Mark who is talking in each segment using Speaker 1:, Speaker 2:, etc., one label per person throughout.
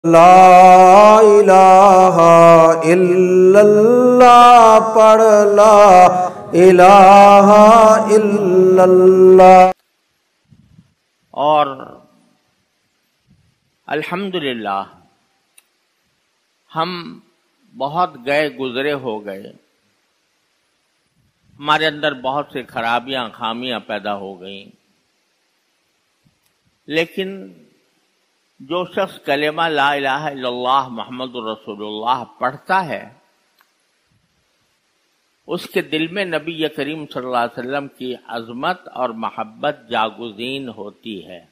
Speaker 1: لا الہ الا اللہ پڑھ، لا الہ الا اللہ۔
Speaker 2: اور الحمدللہ ہم بہت گئے گزرے ہو گئے، ہمارے اندر بہت سے خرابیاں خامیاں پیدا ہو گئیں، لیکن جو شخص کلمہ لا الہ الا اللہ محمد الرسول اللہ پڑھتا ہے، اس کے دل میں نبی کریم صلی اللہ علیہ وسلم کی عظمت اور محبت جاگزین ہوتی ہے،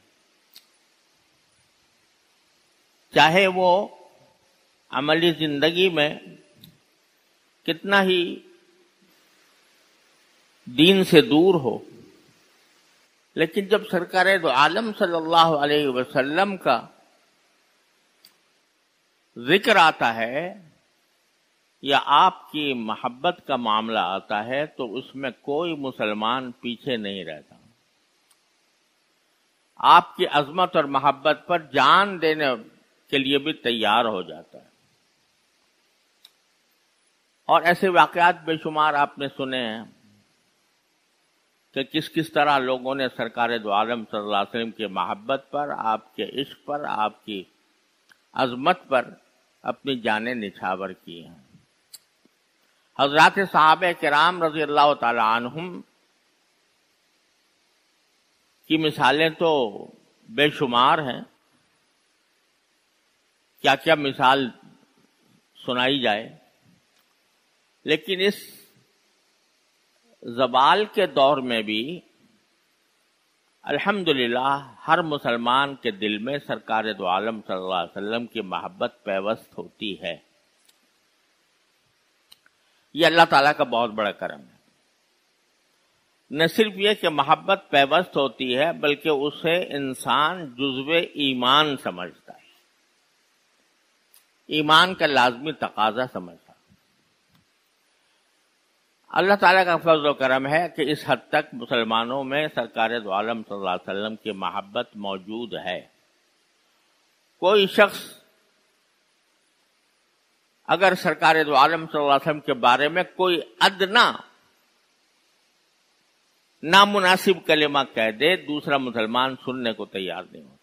Speaker 2: چاہے وہ عملی زندگی میں کتنا ہی دین سے دور ہو، لیکن جب سرکار دو عالم صلی اللہ علیہ وسلم کا ذکر آتا ہے یا آپ کی محبت کا معاملہ آتا ہے تو اس میں کوئی مسلمان پیچھے نہیں رہتا، آپ کی عظمت اور محبت پر جان دینے کے لیے بھی تیار ہو جاتا ہے۔ اور ایسے واقعات بے شمار آپ نے سنے ہیں کہ کس طرح لوگوں نے سرکار دو عالم صلی اللہ علیہ وسلم کی محبت پر، آپ کے عشق پر، آپ کی عظمت پر اپنی جانیں نچھاور کی ہیں۔ حضرات صحابہ کرام رضی اللہ تعالی عنہم کی مثالیں تو بے شمار ہیں، کیا کیا مثال سنائی جائے، لیکن اس زوال کے دور میں بھی الحمدللہ ہر مسلمان کے دل میں سرکار دو عالم صلی اللہ علیہ وسلم کی محبت پیوست ہوتی ہے۔ یہ اللہ تعالیٰ کا بہت بڑا کرم ہے۔ نہ صرف یہ کہ محبت پیوست ہوتی ہے، بلکہ اسے انسان جزو ایمان سمجھتا ہے، ایمان کا لازمی تقاضا سمجھتا ہے۔ اللہ تعالیٰ کا فضل و کرم ہے کہ اس حد تک مسلمانوں میں سرکار دو عالم صلی اللہ علیہ وسلم کی محبت موجود ہے۔ کوئی شخص اگر سرکار دو عالم صلی اللہ علیہ وسلم کے بارے میں کوئی ادنا نامناسب کلمہ کہہ دے، دوسرا مسلمان سننے کو تیار نہیں ہو۔